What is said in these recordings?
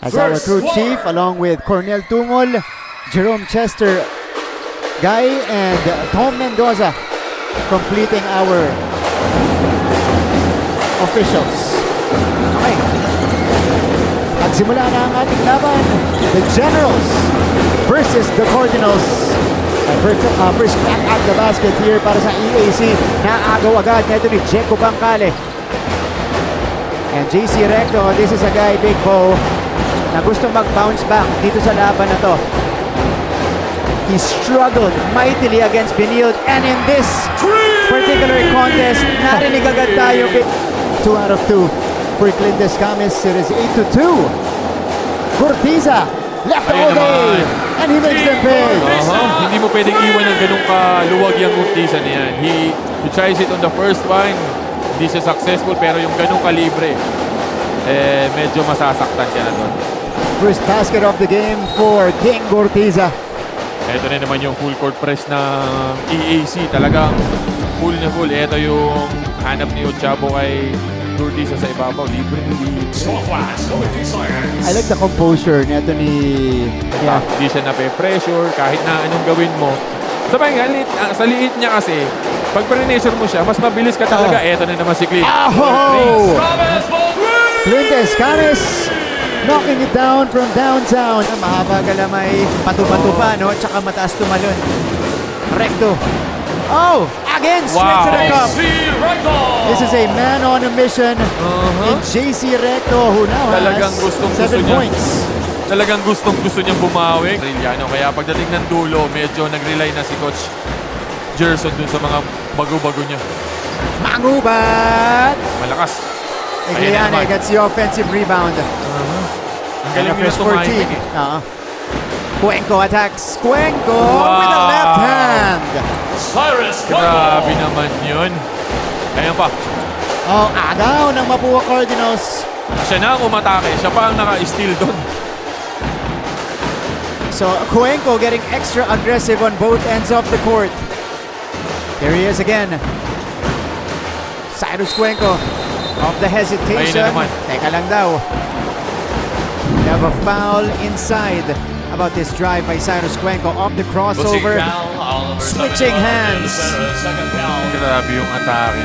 as our crew chief, along with Cornel Tungol, Jerome Chester, Guy, and Tom Mendoza, completing our officials. Okay. Magsimula na ang ating laban. The Generals versus the Cardinals. First crack at the basket here para sa EAC. Naagaw agad nito ni Jeco Bangkale. And JC Recto, this is a guy, Big Bo, na gustong mag-bounce back dito sa laban na to. He struggled mightily against Benilde, and in this particular contest, narinig agad tayo. 2 out of 2 for Clintes Camis. It is 8-2. Cortiza left all day, and he makes them pay. Hindi mo pwedeng iwan ng ganung kaluwag yung Cortiza niyan. He tries it on the first one, hindi siya successful, pero yung ganung kalibre, medyo masasaktan siya na doon. First basket of the game for King Cortiza. Ito na naman yung full court press ng EAC. Talagang full na full. Ito yung hanap ni Ochabo kay Cortiza sa ibabaw. Libre. I like the composure nito ni... Yeah. Hindi siya nape-pressure. Kahit na anong gawin mo. Sabay nga, sa liit niya kasi, pag pre-pressure mo siya, mas mabilis ka talaga. Ito na naman si Clint. Clintes Camis knocking it down from downtown. Mahaba galamay, patu-patu pa, no? Tsaka mataas tumalon. Recto. Oh! Again, straight to the cup. This is a man on a mission in JC Recto, who now has 7 points. Talagang gusto niyang bumawi. Kaya pagdating ng dulo, medyo nag-rely na si Coach Gerson dun sa mga bago-bago niya. Mangubat! Malakas. Egliane gets the offensive rebound. Ang galing nila tumahimik eh. Cuenco attacks. Cuenco with the left hand. Grabe naman yun. Ayan pa. Oh, agaw ng Mapua Cardinals. Siya na ang umatake. Siya pa ang naka-steal doon. So Cuenco getting extra aggressive on both ends of the court. There he is again. Cyrus Cuenco of the hesitation. Teka lang daw. We have a foul inside about this drive by Cyrus Cuenco off the crossover. Switching hands. Grabe yung atake.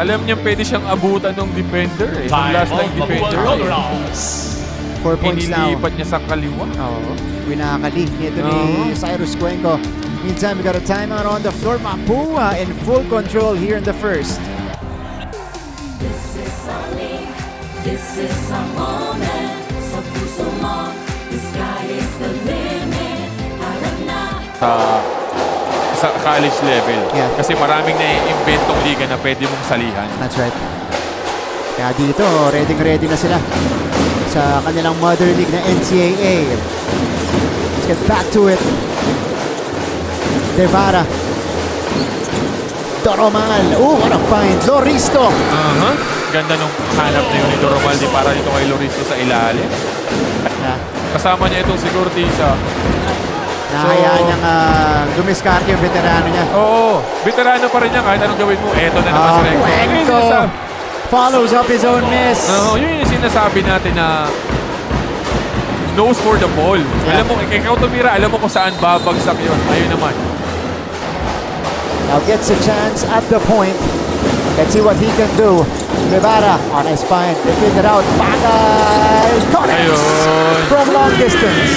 Alam niya pwede siyang abutan ng defender eh. Ng last line defender eh. 4 points now. Inilipat niya sa kaliwa. Winakali nito ni Cyrus Cuenco. Meantime, we got a timeout on the floor. Mapua in full control here in the first. This is a moment sa puso mo. The sky is the limit. Harap na. Sa college level. Yeah. Kasi maraming na-inventong liga na pwede mong salihan. That's right. Kaya dito, ready na sila sa kanilang mother league na NCAA. Let's get back to it. Devara. Doromal. Oh, what a find. Loristo. Ganda nung hanap na yun ni Doromaldi para dito kay Loristo sa ilalim. Kasama niya itong si Cortiza. Nahayaan niyang dumiskarte yung veterano niya. Oo, veterano pa rin niya kahit anong gawin mo. Eto na naman si Recto. Recto follows up his own miss. Yun yung sinasabi natin na nose for the ball. Yeah. Alam mo, ikaw tumira, alam mo kung saan babagsak yun. Ayun naman. Now gets a chance at the point. Let's see what he can do. Guevara on his spine. They figure out. Bagay connects from long distance.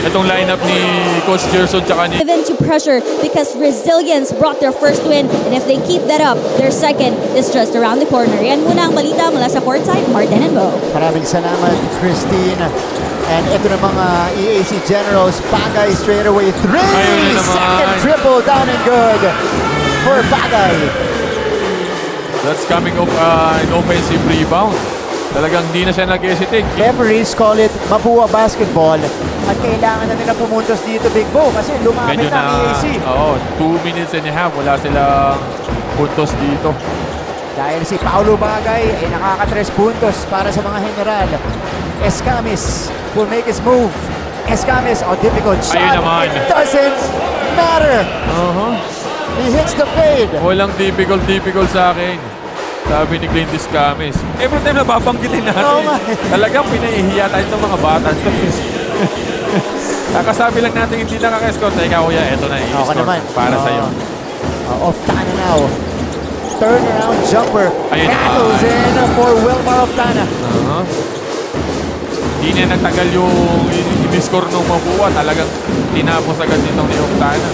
Itong lineup ni Coach Gerson tsaka ni... Given to pressure because Resilience brought their first win, and if they keep that up, their second is just around the corner. Yan muna ang balita mula sa courtside, Martin and Bo. Maraming salamat, Christine. And ito na mga EAC Generals. Bagay straight away. 3! Second triple down and good for Bagay. That's coming off an offensive rebound. Talagang di na siya nag-hesitate. Referees call it Mapua basketball. At kailangan na nila pumuntos dito, Big Bo, kasi lumamit na ang EAC. 2 minutes and a half. Wala silang puntos dito. Dahil si Paulo Bagay ay nakaka-3 puntos para sa mga general. Escamis will make his move. Escamis, difficult shot. Ayun naman. It doesn't matter. He hits the fade. Walang difficult sa akin. Sabi ni Clint Discames. Every time na babanggitin natin, Oo nga. talagang pinahihiya tayo ng mga bata. Kakasabi lang natin hindi nakaka-score. Teka kuya, eto na Okay i-score naman. para sa'yo. Oftana now. Turnaround jumper. Ayun. Battles in for Wilmar Oftana. Hindi na nagtagal yung i-score ng Mapua. Talagang tinapos agad nitong ni Oftana.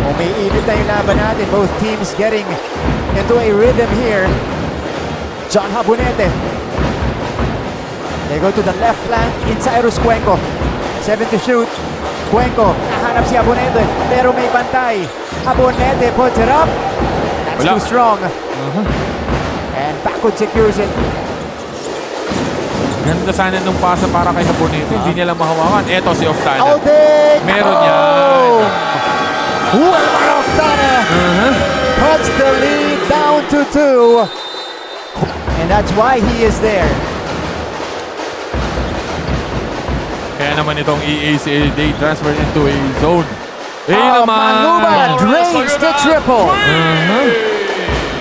Umiinit na yung laban natin. Both teams getting into a rhythm here. John Habonete. They go to the left flank. Inside Cuenco. 7 to shoot. Cuenco. Nahanap si Habonete. Pero may bantay. Habonete puts it up. That's Wala. too strong. And Backward secures it. Ganda sana nung pasa para kay Habonete. Hindi niya lang mahawakan. Eto si Oftana. Aldig! Meron yan. Wilmar Oftana puts the lead down to 2. And that's why he is there. Kaya naman itong EAC, they transfer into a zone. Mangubat drains the triple.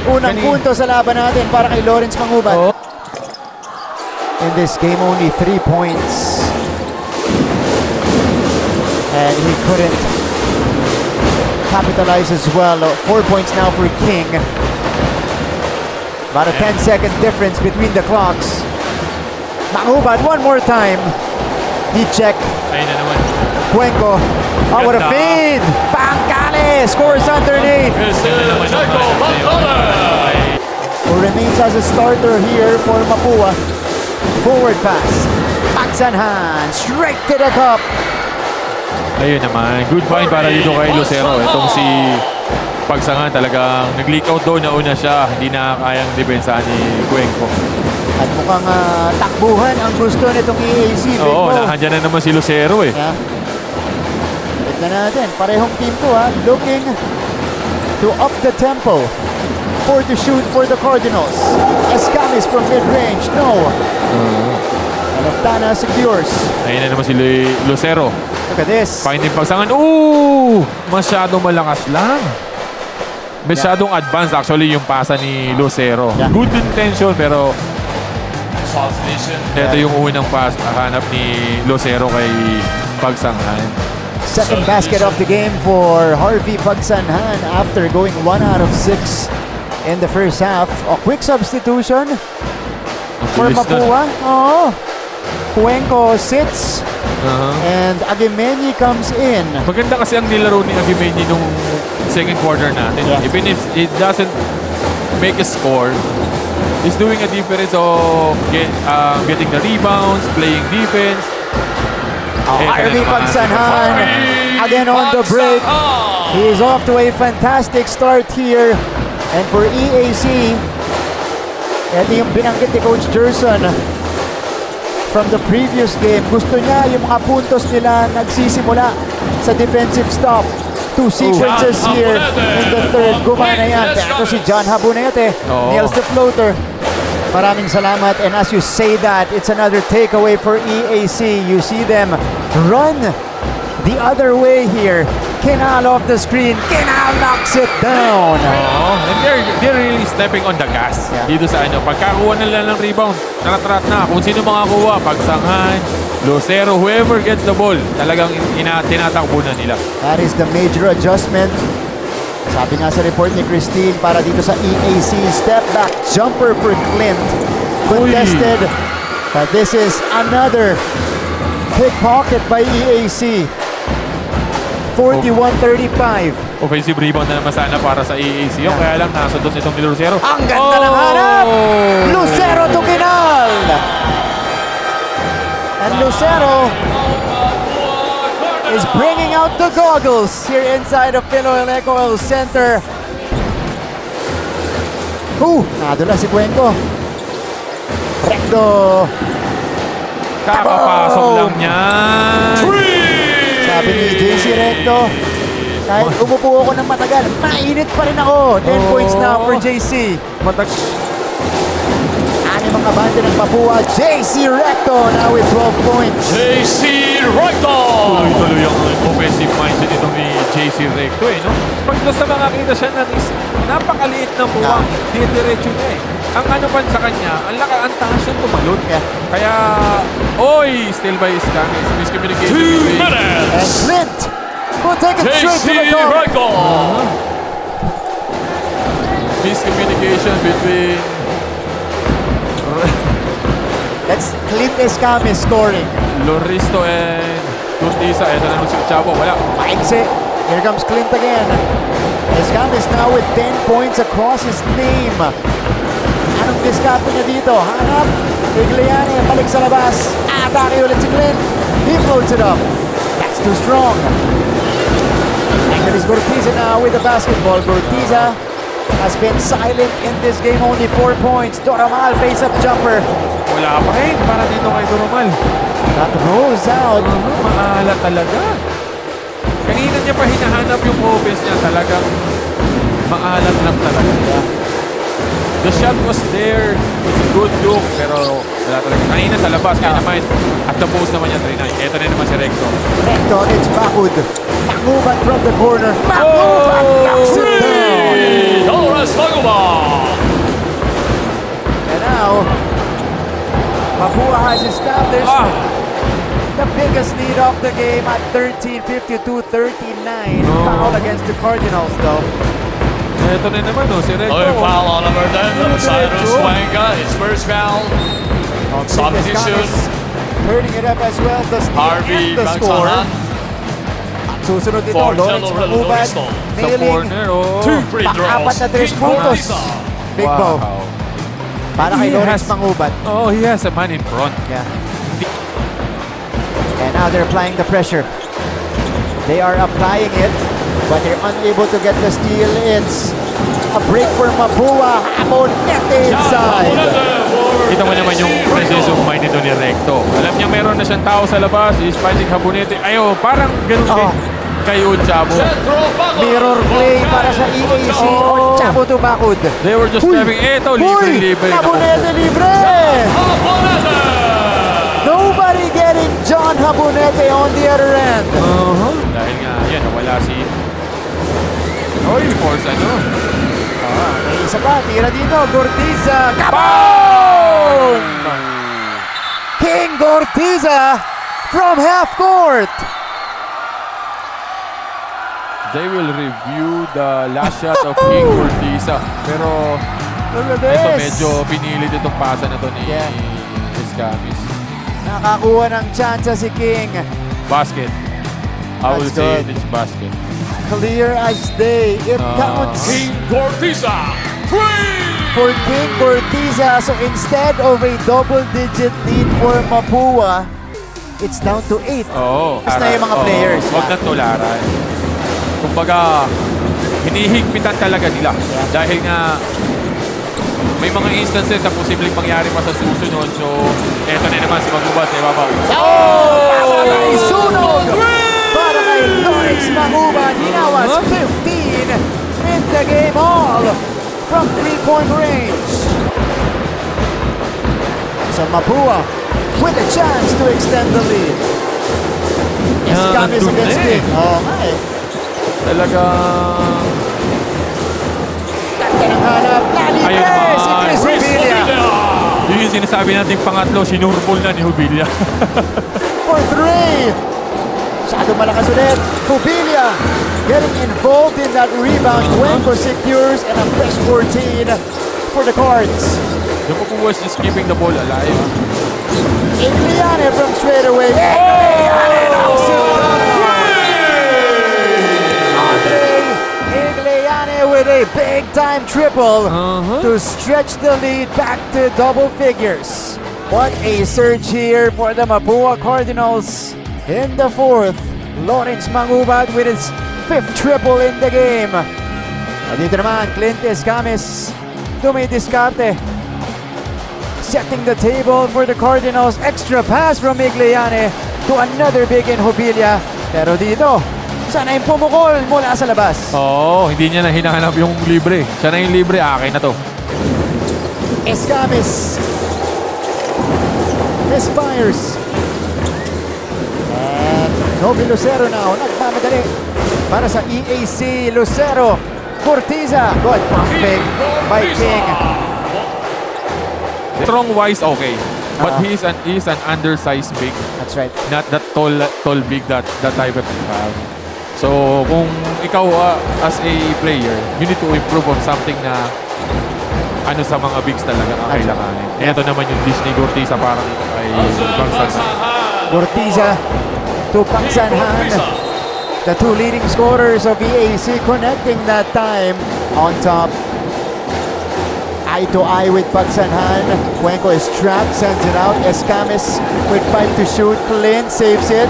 Unang punto sa laban natin para kay Lawrence Mangubat. In this game, only 3 points. And he couldn't capitalize as well. 4 points now for King. About a 10-second difference between the clocks. Mangubat one more time. He checked. Ayun na naman. Cuenco. Oh, what a Ganda. feed! Pancale scores underneath. Who remains as a starter here for Mapua. Forward pass. Pagsanhan straight to the cup. Ayun naman. Good find para dito kay Lucero. Itong si Pagsangan talagang nag-leak out doon. Nauna siya. Hindi na kayang depensa ni Cuenco. At mukhang takbuhan ang gusto nitong EAC. Oo, nandiyan na naman si Lucero eh. Yeah. Tignan natin. Parehong team to looking to up the tempo. 4 to shoot for the Cardinals. Escamis from mid-range. No. And Oftana secures. Ayun na naman si Lucero. Look at this. Finding Pagsangan. Ooh! Masyadong malakas lang. Masyadong advanced actually yung pasa ni Lucero. Yeah. Good intention pero ito yung unang pass hanap ni Lucero kay Pagsangan. Second basket of the game for Harvey Pagsanhan after going 1 out of 6 in the first half. A quick substitution for bilis nun. Mapua. Oh, Cuenco sits and Aguimeñi comes in. Maganda kasi ang nilaro ni Aguimeñi nung second quarter natin. Yeah. Even if it doesn't make a score, he's doing a difference of getting the rebounds, playing defense. Harvey Pagsanhan again on the break. He is off to a fantastic start here. And for EAC, ito yung binanggit ni Coach Gerson from the previous game. Gusto niya yung mga puntos nila nagsisimula sa defensive stop. 2 sequences here in the third. Gumana yan. Pero si John Habonete nails the floater. Maraming salamat. And as you say that, it's another takeaway for EAC. You see them run the other way here. Kinal off the screen. Kinal knocks it down. And they're really stepping on the gas dito sa ano. Pagkakuha nila ng rebound, naratrat na. Kung sino makakuha, Pagsangan, Lucero, whoever gets the ball, talagang tinatakbo na nila. That is the major adjustment. Sabi nga sa report ni Christine para dito sa EAC, step back jumper for Clint. Contested. But this is another pickpocket by EAC. 41-35. Offensive rebound na naman sana para sa EAC. Kaya lang nasa doon itong ni Lucero. Ang ganda ng hanap! Lucero to Kinal! And Lucero is bringing out the goggles here inside of Pinoy Eco Center. Nadula si Cuenco. Recto. Kakapasok lang yan. Sabi ni JC Recto, kahit umupo ako ng matagal, mainit pa rin ako. 10 points now for JC. Ani mga banda natin ang Mapua. JC Recto now with 12 points. JC Recto! Tuloy-tuloy ang offensive mindset itong ni JC Recto eh, no? Pag basta makakita siya ng napakaliit na buwang, diretso niya eh. Ang ano pa sa kanya, ang taas yung tumalon. Yeah. Kaya, still by his Camis. Miscommunication 2 between And minutes! Clint will take it straight to the JC goal. Recto! miscommunication between That's Clint Escamis scoring. Loristo and Curtiza. Ito na naman si Chavo. Wala. Maigsi. Here comes Clint again. Escamis now with 10 points across his name. Anong diskarte niya dito? Hanap. Bigliani, balik sa labas. Atake ulit si Clint. He floats it up. That's too strong. And it is Gortiza now with the basketball. Gortiza has been silent in this game. Only 4 points. Doramal face-up jumper. Wala pa rin para dito kay Doromal. That rolls out. Maala talaga. Kanina niya pa hinahanap yung offense niya. Talagang maalat lang talaga. The shot was there. It's a good look. Pero wala talaga. Kanina sa labas. Kaya naman at the post naman niya 3-9. Ito na naman si Recto. Recto, it's Mahmoud. Mahmoud from the corner. Mahmoud knocks it down. Dolores Maguban! And now, Mapua has established the biggest lead of the game at 13, 52-39. Foul against the Cardinals though. Ito na naman si Recto. Another foul on number 10. Cyrus Wanga, his first foul. Substitution. Turning it up as well. The steal Harvey and the score. Bangsahan At susunod dito, for Lawrence Jello Maguban. Loristo. Sa Nailing corner. Two free pang-apat throws. na 3 puntos. Big Bo. Para kay He Lawrence has- Maguban. Oh, he has a man in front. Yeah. And now they're applying the pressure. They are applying it, but they're unable to get the steal. It's a break for Mapua. Habonete inside. Kita mo naman yung presence of mind nito ni Recto. Alam niya meron na siyang tao sa labas. He's fighting Habonete. Ayo, parang ganun din kay Uchabo. Mirror play para sa EAC or Chabo to Bakod. They were just having, eto, libre-libre. Habonete libre! Nobody getting John Habonete on the other end. Dahil nga, yan, nawala si... force ano? May isa pa, tira dito, Gortiza. Kabon! King Gortiza from half court. They will review the last shot of King Curtiza. Pero, Look at ito this. medyo pinilit itong pasa na to ni Yeah. Escamis. Nakakuha ng chance si King. Basket. I will That's say good. it's basket. Clear as day. It counts King Cortiza, 3! for King Gortiza. So instead of a double-digit lead for Mapua, it's down to 8. Oo. Mas na yung mga players. Huwag na tularan. Kumbaga, hinihigpitan talaga nila. Dahil nga, may mga instances na posibleng mangyari pa sa susunod. So, eto na naman si Maguban sa ibabaw. Para kay Sunog! Para kay Lawrence Maguban. He now has 15 in the game all from 3-point range. So Mapua with a chance to extend the lead. Escamis nandun against na King. Oh, my. Talagang... Ganda ng hanap. Ayun Nalibre naman. si Chris Chris Revilla Revilla! Yun yung sinasabi nating pangatlo, sinurbol na ni Jubilia. for 3. Masyado malakas ulit. Jubilia getting involved in that rebound. Cuenco secures and a fresh 14 for the Cards. The Mapu was just keeping the ball alive. Igliane from straight away. Igliane knocks it down. Andre Igliane with a big-time triple to stretch the lead back to double figures. What a surge here for the Mapua Cardinals in the fourth. Lawrence Maguban with his 5th triple in the game. At dito naman, Clint Escamis dumidiskarte. Setting the table for the Cardinals. Extra pass from Igliane to another big in Jubilia. Pero dito, sana yung pumukol mula sa labas. Oo, hindi niya na hinahanap yung libre. Siya na yung libre, akin na to. Escamis misfires. And Novi Lucero now, nagmamadali para sa EAC Lucero. Cortiza, good pump fake by King. Strong-wise, okay. But Uh-huh. he's an undersized big. That's right. Not that tall big that type of have. So, kung ikaw as a player, you need to improve on something na ano sa mga bigs talaga ang kailanganin. Ito naman yung Disney Cortiza para dito kay Bangsan. Cortiza to Pangsanhan. The two leading scorers of EAC connecting that time on top. Eye to eye with Pagsanhan. Cuenco is trapped, sends it out. Escamis with 5 to shoot. Clint saves it.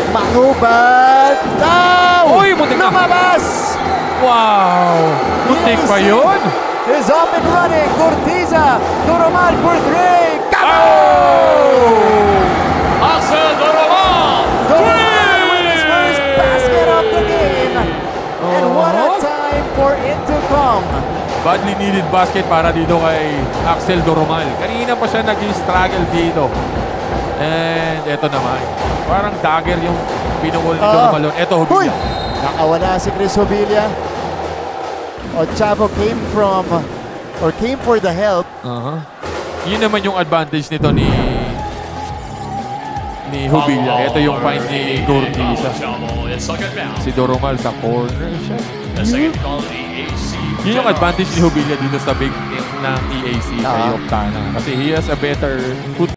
Mangubat. Oh! Uy, muntik na. Lumabas! Wow! Muntik pa yun? Is off and running. Cortiza. Doromal for 3. Axel Doromal! Doromal with his first basket of the game. And what a time for it to come. Badly needed basket para dito kay Axel Doromal. Kanina pa siya nag-struggle dito. And eto naman. Parang dagger yung pinukol ni Doromal. Eto, Uy! Hubilla. Nakawala si Chris Hubilla. Ochavo came for the help. Yun naman yung advantage nito ni Hubilla. Ito yung find ni Cortiza. Si Doromal sa corner siya. The second call of the EAC. Yun yung advantage ni Hubilla dito sa big ng EAC kay Ah. Octana. Kasi he has a better foot